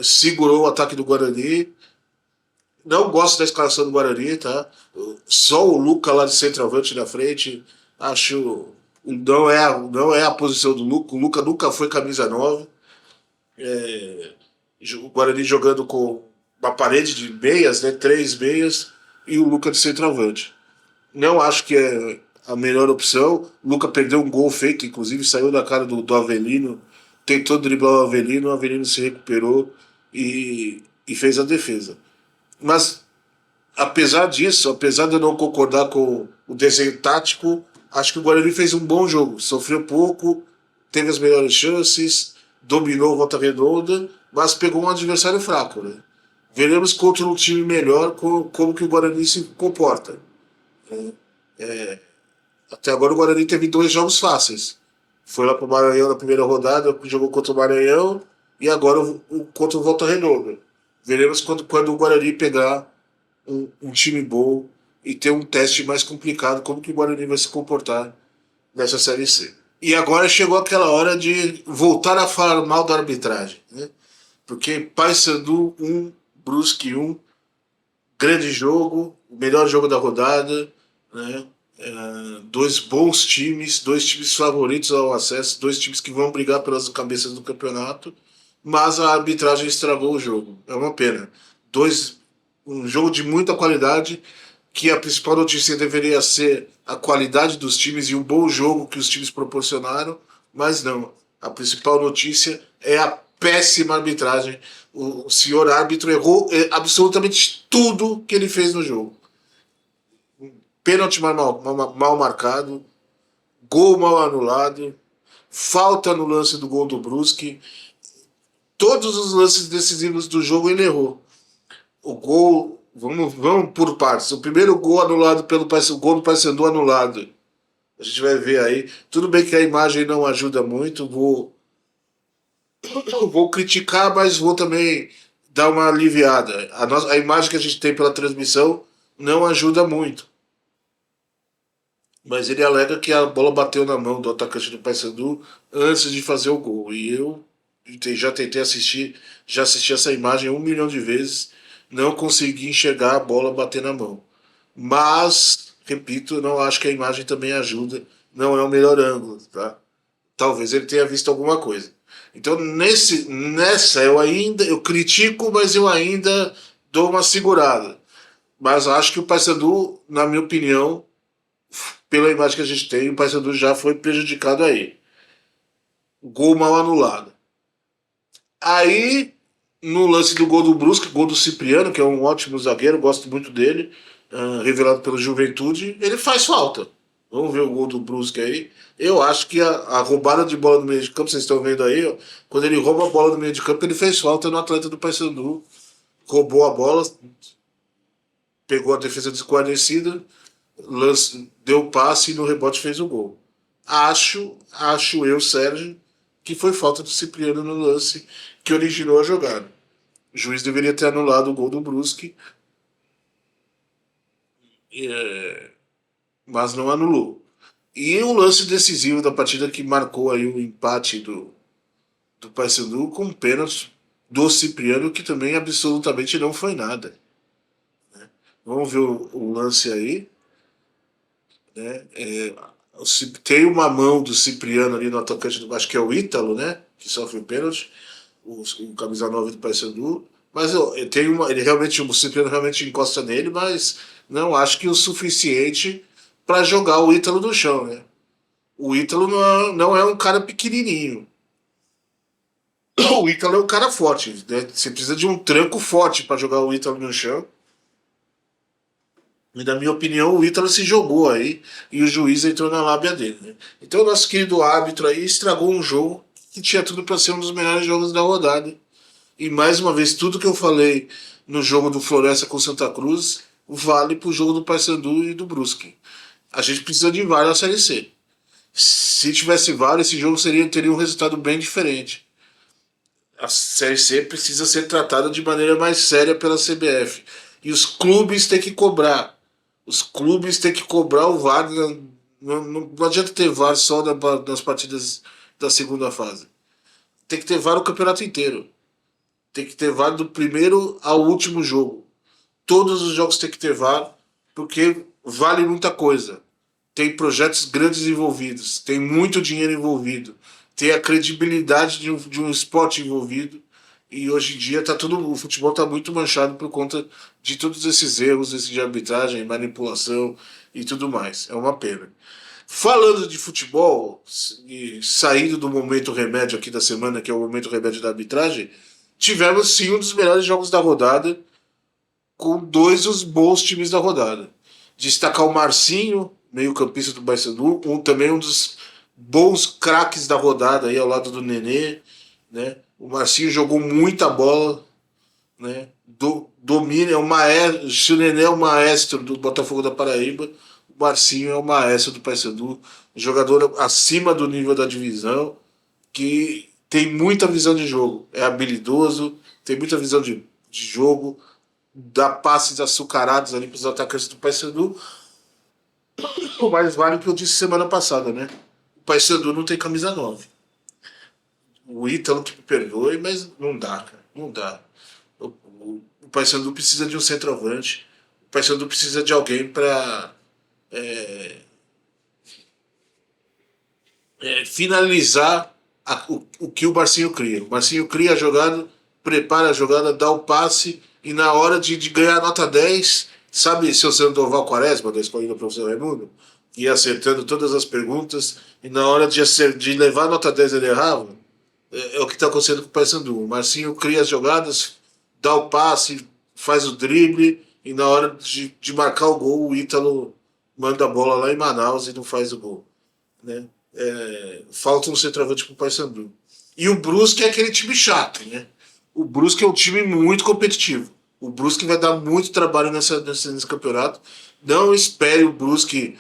segurou o ataque do Guarani. Não gosto da escalação do Guarani, tá? Só o Luca lá de centroavante na frente. Acho. Não é a posição do Luca. O Luca nunca foi camisa 9. O Guarani jogando com uma parede de meias, né? 3 meias. E o Luca de centroavante. Não acho que é a melhor opção. O Luca perdeu um gol feito, inclusive saiu da cara do Avelino. Tentou driblar o Avelino se recuperou e fez a defesa. Mas apesar disso, apesar de eu não concordar com o desenho tático, acho que o Guarani fez um bom jogo. Sofreu pouco, teve as melhores chances, dominou Volta Redonda, mas pegou um adversário fraco, né? Veremos contra um time melhor como que o Guarani se comporta. Até agora o Guarani teve 2 jogos fáceis. Foi lá para o Maranhão na primeira rodada, jogou contra o Maranhão, e agora contra o Volta Redonda. Veremos quando o Guarani pegar um time bom e ter um teste mais complicado, como que o Guarani vai se comportar nessa Série C. E agora chegou aquela hora de voltar a falar mal da arbitragem, né? Porque Paysandu 1, Brusque 1, grande jogo, o melhor jogo da rodada, né? 2 bons times, 2 times favoritos ao acesso, 2 times que vão brigar pelas cabeças do campeonato, mas a arbitragem estragou o jogo. É uma pena. Um jogo de muita qualidade, que a principal notícia deveria ser a qualidade dos times e um bom jogo que os times proporcionaram, mas não. A principal notícia é a péssima arbitragem. O senhor árbitro errou absolutamente tudo que ele fez no jogo. Pênalti mal marcado, gol mal anulado, falta no lance do gol do Brusque. Todos os lances decisivos do jogo ele errou. O gol, vamos por partes. O primeiro gol anulado pelo Paysandu, o gol do Paysandu anulado. A gente vai ver aí. Tudo bem que a imagem não ajuda muito. Vou criticar, mas vou também dar uma aliviada. A imagem que a gente tem pela transmissão não ajuda muito. Mas ele alega que a bola bateu na mão do atacante do Paysandu antes de fazer o gol. E eu já tentei assistir já assisti essa imagem 1 milhão de vezes, não consegui enxergar a bola bater na mão. Mas, repito, eu não acho que a imagem também ajuda, não é o melhor ângulo, tá? Talvez ele tenha visto alguma coisa. Então, nessa, eu critico, mas eu ainda dou uma segurada. Mas acho que o Paysandu, na minha opinião, pela imagem que a gente tem, o Paysandu já foi prejudicado aí. Gol mal anulado. Aí, no lance do gol do Brusque, gol do Cipriano, que é um ótimo zagueiro, gosto muito dele, revelado pela Juventude, ele faz falta. Vamos ver o gol do Brusque aí. Eu acho que a roubada de bola no meio de campo, vocês estão vendo aí, ó, quando ele rouba a bola no meio de campo, ele fez falta no atleta do Paysandu, roubou a bola, pegou a defesa desguarnecida, deu passe e no rebote fez o gol. Acho eu, Sérgio, que foi falta do Cipriano no lance que originou a jogada. O juiz deveria ter anulado o gol do Brusque, mas não anulou. E o lance decisivo da partida que marcou aí o empate do Paysandu com pênalti do Cipriano, que também absolutamente não foi nada. Vamos ver o lance aí. Né? Tem uma mão do Cipriano ali no atacante do acho que é o Ítalo, né? Que sofre o pênalti, o camisa 9 do Paysandu. Mas tem ele realmente, o Cipriano realmente encosta nele, mas não acho que o suficiente para jogar o Ítalo no chão, né? O Ítalo não é um cara pequenininho. O Ítalo é um cara forte, né? Você precisa de um tranco forte para jogar o Ítalo no chão. E, na minha opinião, o Ítalo se jogou aí e o juiz entrou na lábia dele. Né? Então, o nosso querido árbitro aí estragou um jogo que tinha tudo para ser um dos melhores jogos da rodada. E, mais uma vez, tudo que eu falei no jogo do Floresta com Santa Cruz vale para o jogo do Paysandu e do Brusque. A gente precisa de VAR na Série C. Se tivesse VAR, esse jogo teria um resultado bem diferente. A Série C precisa ser tratada de maneira mais séria pela CBF. E os clubes têm que cobrar. Os clubes têm que cobrar o VAR. Não adianta ter VAR só nas partidas da segunda fase. Tem que ter VAR o campeonato inteiro. Tem que ter VAR do primeiro ao último jogo. Todos os jogos tem que ter VAR, porque vale muita coisa. Tem projetos grandes envolvidos, tem muito dinheiro envolvido, tem a credibilidade de um esporte envolvido. E hoje em dia o futebol está muito manchado por conta de todos esses erros de arbitragem, manipulação e tudo mais. É uma pena. Falando de futebol, e saindo do momento remédio aqui da semana, que é o momento remédio da arbitragem, tivemos sim um dos melhores jogos da rodada, com dois dos bons times da rodada. Destacar o Marcinho, meio-campista do Paysandu, também um dos bons craques da rodada aí ao lado do Nenê, né? O Marcinho jogou muita bola, né? Domina, é o maestro. Se o Nenê é o maestro do Botafogo da Paraíba, o Marcinho é o maestro do Paysandu, jogador acima do nível da divisão, que tem muita visão de jogo, é habilidoso, tem muita visão de jogo, dá passes açucarados ali para os atacantes do Paysandu. Mas vale o que eu disse semana passada, né? O Paysandu não tem camisa 9. O Ítalo que me perdoe, mas não dá, cara. Não dá. O Paysandu precisa de um centroavante. O Paysandu precisa de alguém para finalizar o que o Marcinho cria. O Marcinho cria a jogada, prepara a jogada, dá o passe e na hora de ganhar nota 10, sabe seu Sandoval Quaresma, da escolinha do professor Raimundo? Ia acertando todas as perguntas e na hora de levar a nota 10 ele errava. É o que está acontecendo com o Paysandu. O Marcinho cria as jogadas, dá o passe, faz o drible e na hora de marcar o gol, o Ítalo manda a bola lá em Manaus e não faz o gol. Né? Falta um centroavante para o Paysandu. E o Brusque é aquele time chato, né? O Brusque é um time muito competitivo. O Brusque vai dar muito trabalho nesse campeonato. Não espere o Brusque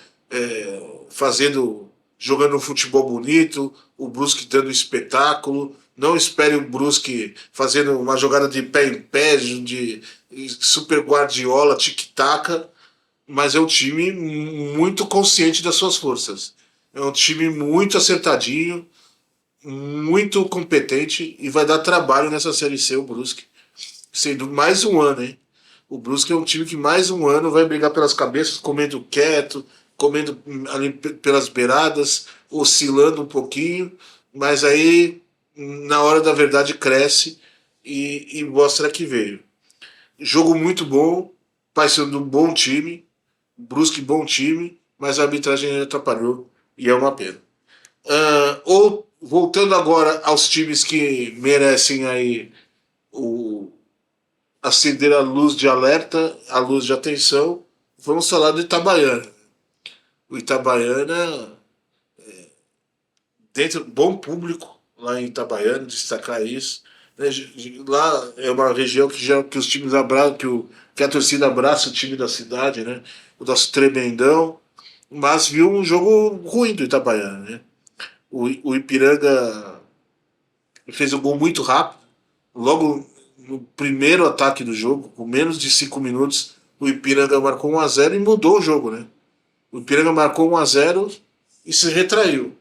jogando um futebol bonito, o Brusque dando espetáculo. Não espere o Brusque fazendo uma jogada de pé em pé, de super Guardiola, tic-tac, mas é um time muito consciente das suas forças. É um time muito acertadinho, muito competente e vai dar trabalho nessa Série C, o Brusque. Sendo mais um ano, hein? O Brusque é um time que mais um ano vai brigar pelas cabeças, comendo quieto, comendo ali pelas beiradas, oscilando um pouquinho, mas aí, na hora da verdade, cresce e mostra que veio. Jogo muito bom, parecendo um bom time, Brusque bom time, mas a arbitragem atrapalhou e é uma pena. Ou voltando agora aos times que merecem aí o, acender a luz de alerta, a luz de atenção, vamos falar do Itabaiana. O Itabaiana, dentro bom público lá em Itabaiana, destacar isso. Né? Lá é uma região que os times abraçam, que a torcida abraça o time da cidade, né? O nosso tremendão, mas viu um jogo ruim do Itabaiana, né? O Ipiranga fez um gol muito rápido, logo no primeiro ataque do jogo, com menos de 5 minutos, o Ipiranga marcou 1-0 e mudou o jogo, né? O Ipiranga marcou 1-0 e se retraiu.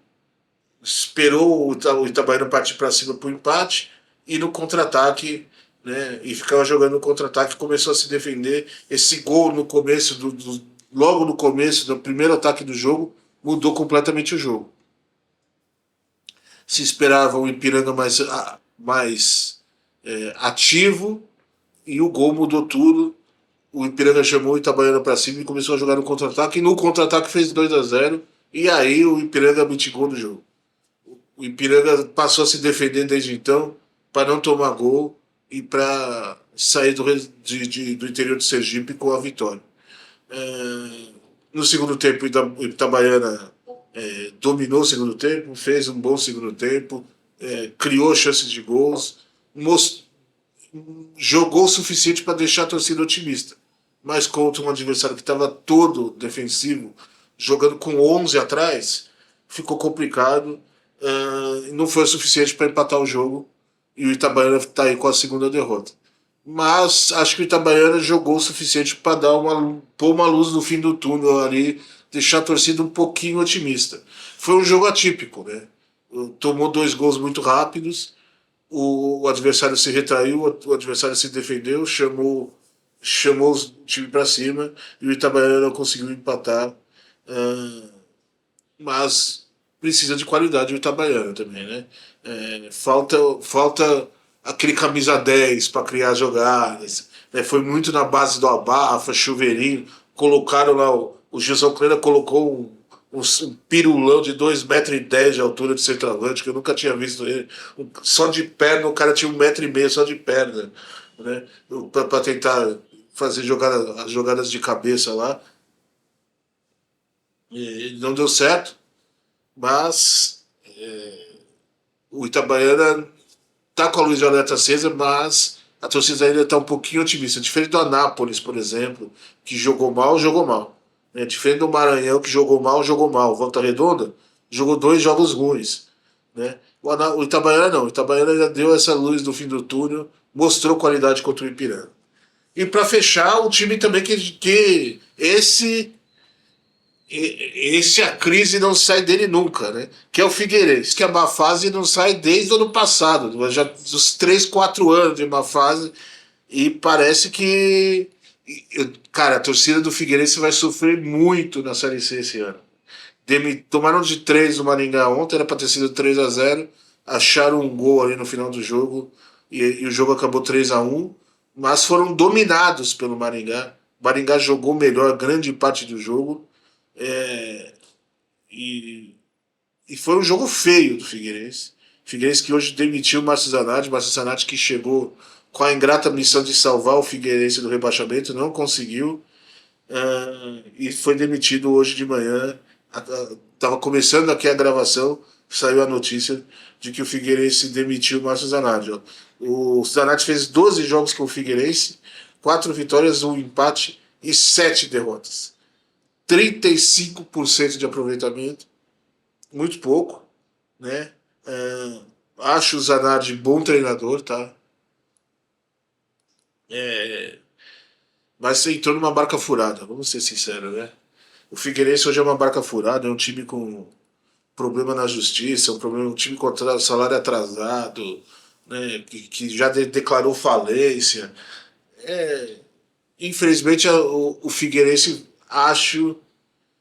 Esperou o Itabaiana partir para cima para o empate e no contra-ataque, né? E ficava jogando no contra-ataque, começou a se defender. Esse gol no começo, logo no começo do primeiro ataque do jogo, mudou completamente o jogo. Se esperava um Ipiranga mais ativo e o gol mudou tudo. O Ipiranga chamou o Itabaiana para cima e começou a jogar no contra-ataque. E no contra-ataque fez 2-0. E aí o Ipiranga mitigou no jogo. O Ipiranga passou a se defender desde então para não tomar gol e para sair do interior de Sergipe com a vitória. No segundo tempo, o Itabaiana dominou o segundo tempo, fez um bom segundo tempo, criou chances de gols, jogou o suficiente para deixar a torcida otimista. Mas contra um adversário que estava todo defensivo, jogando com 11 atrás, ficou complicado. Não foi o suficiente para empatar o jogo e o Itabaiana está aí com a segunda derrota. Mas acho que o Itabaiana jogou o suficiente para pôr uma luz no fim do túnel ali, deixar a torcida um pouquinho otimista. Foi um jogo atípico, né? Tomou 2 gols muito rápidos, o adversário se retraiu, o adversário se defendeu, chamou o time para cima e o Itabaiana não conseguiu empatar. Mas precisa de qualidade o Itabaiana também, né? Falta aquele camisa 10 para criar jogadas. Né? Foi muito na base do abafa, chuveirinho. Colocaram lá, o Gilson Kleina colocou um pirulão de 2,10 m de altura de centroavante, que eu nunca tinha visto ele. Só de perna, o cara tinha 1,5 m só de perna. Né? Para tentar fazer as jogadas de cabeça lá. E não deu certo, mas o Itabaiana tá com a luz de alerta acesa, mas a torcida ainda está um pouquinho otimista. Diferente do Anápolis, por exemplo, que jogou mal, jogou mal. Diferente do Maranhão, que jogou mal, jogou mal. Volta Redonda jogou 2 jogos ruins. Né? O Itabaiana não. O Itabaiana ainda deu essa luz no fim do túnel, mostrou qualidade contra o Ipiranga. E para fechar, um time também que esse a crise não sai dele nunca, né? Que é o Figueirense, que a má fase não sai desde o ano passado, já dos 3, 4 anos de má fase, e parece que, cara, a torcida do Figueirense vai sofrer muito na Série C esse ano. Tomaram de 3 no Maringá ontem, era para ter sido 3-0, acharam um gol ali no final do jogo, e o jogo acabou 3-1, mas foram dominados pelo Maringá. O Maringá jogou melhor grande parte do jogo, é, e, e foi um jogo feio do Figueirense. Figueirense que hoje demitiu o Márcio Zanatti que chegou com a ingrata missão de salvar o Figueirense do rebaixamento, não conseguiu, e foi demitido hoje de manhã. Estava começando aqui a gravação, saiu a notícia de que o Figueirense demitiu o Márcio Zanatti. Ó. O Zanatti fez 12 jogos com o Figueirense, 4 vitórias, 1 empate e 7 derrotas. 35% de aproveitamento, muito pouco, né? Acho o Zanardi bom treinador, tá? Mas você entrou numa barca furada, vamos ser sinceros, né? O Figueirense hoje é uma barca furada, é um time problema na justiça, um problema, um time com salário atrasado, né, que já declarou falência. Infelizmente, o Figueirense,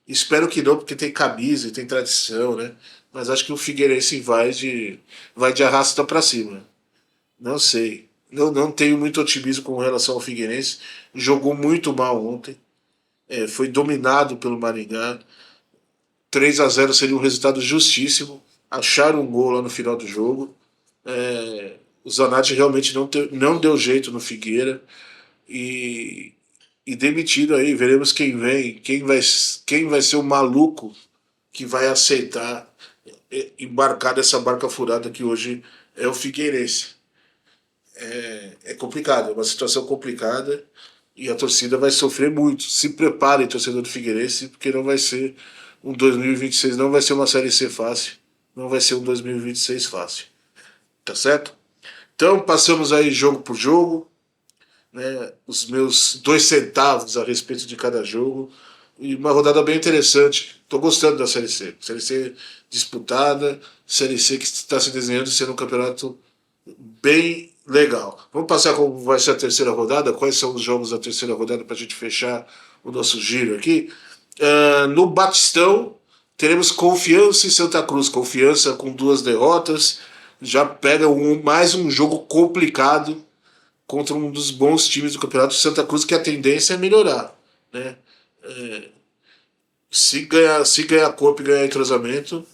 espero que não, porque tem camisa e tem tradição, né? Mas acho que o Figueirense vai de arrasta pra cima. Não sei. Não tenho muito otimismo com relação ao Figueirense. Jogou muito mal ontem. Foi dominado pelo Maringá. 3-0 seria um resultado justíssimo. Acharam um gol lá no final do jogo. O Zanetti realmente não deu jeito no Figueira. E, e demitido aí. Veremos quem vem. Quem vai ser o maluco que vai aceitar embarcar nessa barca furada que hoje é o Figueirense. É complicado, é uma situação complicada e a torcida vai sofrer muito. Se prepare, torcedor do Figueirense, porque não vai ser um 2026, não vai ser uma Série C fácil, não vai ser um 2026 fácil. Tá certo? Então, passamos aí jogo por jogo, né, os meus 2 centavos a respeito de cada jogo. E uma rodada bem interessante. Estou gostando da Série C. Série C disputada, Série C que está se desenhando sendo um campeonato bem legal. Vamos passar como vai ser a terceira rodada, quais são os jogos da terceira rodada para a gente fechar o nosso giro aqui. No Batistão, teremos Confiança e Santa Cruz. Confiança com 2 derrotas, já pega mais um jogo complicado contra um dos bons times do campeonato, Santa Cruz, que a tendência é melhorar, né? Se ganhar corpo e ganhar entrosamento,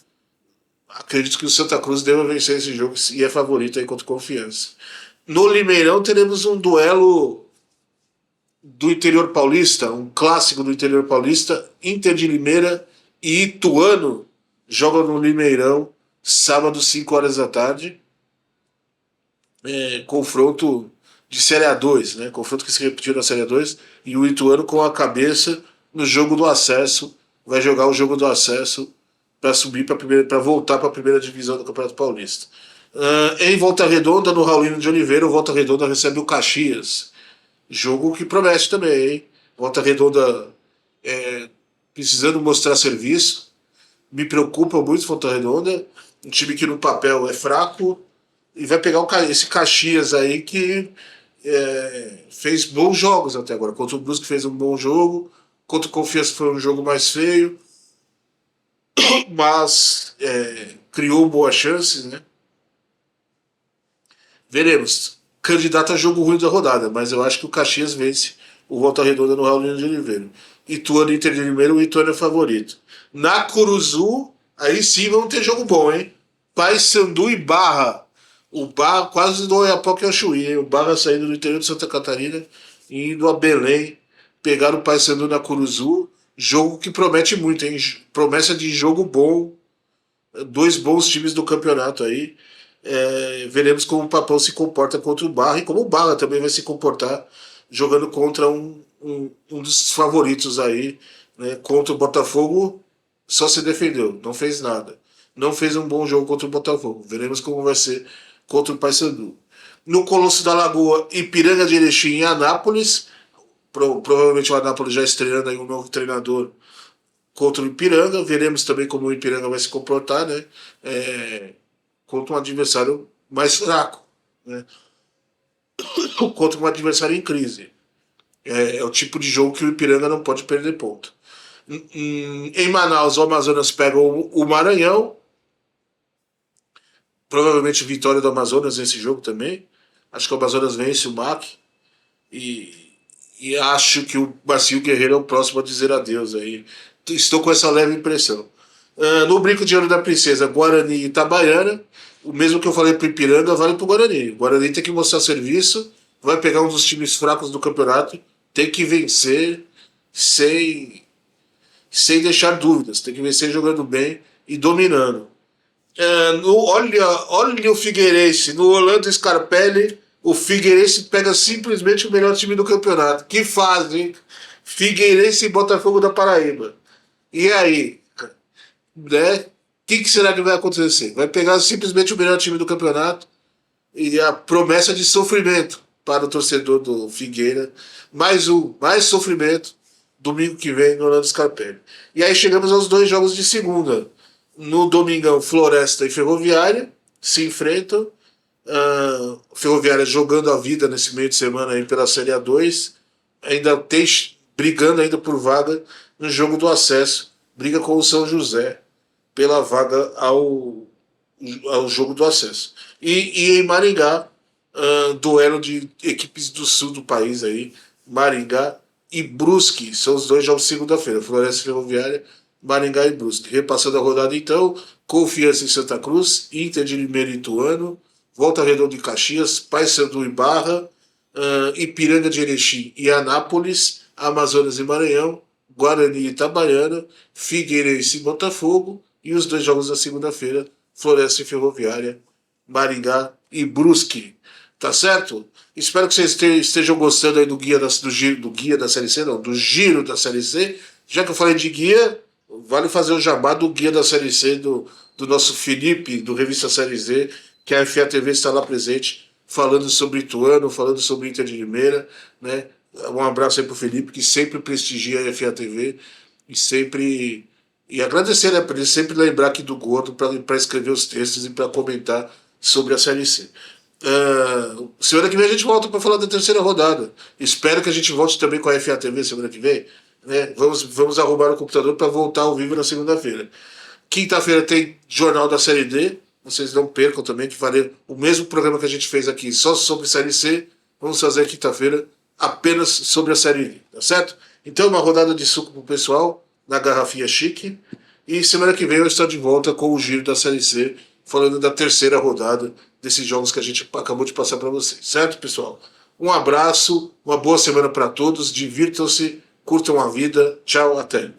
acredito que o Santa Cruz deva vencer esse jogo e é favorito aí contra Confiança. No Limeirão teremos um duelo do interior paulista, um clássico do interior paulista, Inter de Limeira e Ituano jogam no Limeirão, sábado, 5 horas da tarde. Confronto de Série A2, né? Confronto que se repetiu na Série A2, e o Ituano com a cabeça no jogo do acesso, vai jogar o jogo do acesso para subir para voltar para a primeira divisão do Campeonato Paulista. Em Volta Redonda, no Raulino de Oliveira, o Volta Redonda recebe o Caxias. Jogo que promete também, hein? Volta Redonda precisando mostrar serviço. Me preocupa muito Volta Redonda. Um time que no papel é fraco. E vai pegar esse Caxias aí que fez bons jogos até agora. Contra o Brusque fez um bom jogo. Contra o Confiança foi um jogo mais feio. Mas criou boas chances, né? Veremos. Candidato a jogo ruim da rodada, mas eu acho que o Caxias vence o Volta Redonda no Raulino de Oliveira. Ituano e Inter de Limeira, o Ituano é favorito. Na Curuzu, aí sim vamos ter jogo bom, hein? Paysandu e Barra. O Barra quase do Oiapoque ao Chuí, hein? O Barra saindo do interior de Santa Catarina e indo a Belém pegar o Paysandu na Curuzu. Jogo que promete muito, hein? Promessa de jogo bom. 2 bons times do campeonato aí. Veremos como o Papão se comporta contra o Barra e como o Barra também vai se comportar jogando contra um dos favoritos aí, né? Contra o Botafogo só se defendeu, não fez nada, não fez um bom jogo contra o Botafogo. Veremos como vai ser contra o Paysandu. No Colosso da Lagoa, Ipiranga de Erechim e Anápolis, provavelmente o Anápolis já estreando aí um novo treinador contra o Ipiranga. Veremos também como o Ipiranga vai se comportar, né? Contra um adversário mais fraco, né? Contra um adversário em crise. É o tipo de jogo que o Ipiranga não pode perder ponto. Em Manaus, o Amazonas pega o Maranhão. Provavelmente vitória do Amazonas nesse jogo também. Acho que o Amazonas vence o MAC. E acho que o Marcinho Guerreiro é o próximo a dizer adeus aí. Estou com essa leve impressão. No Brinco de Ouro da Princesa, Guarani e Itabaiana. O mesmo que eu falei para o Ipiranga vale para o Guarani. O Guarani tem que mostrar serviço, vai pegar um dos times fracos do campeonato, tem que vencer sem deixar dúvidas, tem que vencer jogando bem e dominando. Olha o Figueirense, no Orlando Scarpelli, o Figueirense pega simplesmente o melhor time do campeonato. Que fase, hein? Figueirense e Botafogo da Paraíba. E aí? Né? O que será que vai acontecer? Vai pegar simplesmente o melhor time do campeonato e a promessa de sofrimento para o torcedor do Figueira. Mais sofrimento domingo que vem no Orlando Scarpelli. E aí chegamos aos 2 jogos de segunda. No domingão, Floresta e Ferroviária se enfrentam. Ferroviária jogando a vida nesse meio de semana aí pela Série A2. Ainda tem brigando ainda por vaga no jogo do acesso. Briga com o São José pela vaga ao jogo do acesso. E em Maringá, duelo de equipes do sul do país aí, Maringá e Brusque, são os dois jogos segunda-feira, Floresta Ferroviária, Maringá e Brusque. Repassando a rodada então, Confiança em Santa Cruz, Inter de Limeira e Ituano, Volta Redonda e Caxias, Paysandu e Barra, Ipiranga de Erechim e Anápolis, Amazonas e Maranhão, Guarani e Itabaiana, Figueirense e Botafogo, e os dois jogos da segunda-feira, Floresta e Ferroviária, Maringá e Brusque. Tá certo? Espero que vocês estejam gostando aí do guia da Série C, não, do giro da Série C. Já que eu falei de guia, vale fazer o jabá do guia da Série C do nosso Felipe, do Revista Série Z, que a FA TV está lá presente, falando sobre Ituano, falando sobre Inter de Limeira, né? Um abraço aí pro Felipe, que sempre prestigia a FA TV e sempre. E agradecer, né, por ele sempre lembrar aqui do Gordo para escrever os textos e para comentar sobre a Série C. Semana que vem a gente volta para falar da terceira rodada. Espero que a gente volte também com a FA TV semana que vem. Né? Vamos arrumar o computador para voltar ao vivo na segunda-feira. Quinta-feira tem Jornal da Série D. Vocês não percam também, que farei o mesmo programa que a gente fez aqui só sobre Série C. Vamos fazer quinta-feira apenas sobre a Série D, tá certo? Então, uma rodada de suco pro pessoal, na garrafinha chique. E semana que vem eu estou de volta com o giro da Série C, falando da terceira rodada desses jogos que a gente acabou de passar para vocês, certo, pessoal? Um abraço, uma boa semana para todos, divirtam-se, curtam a vida, tchau, até.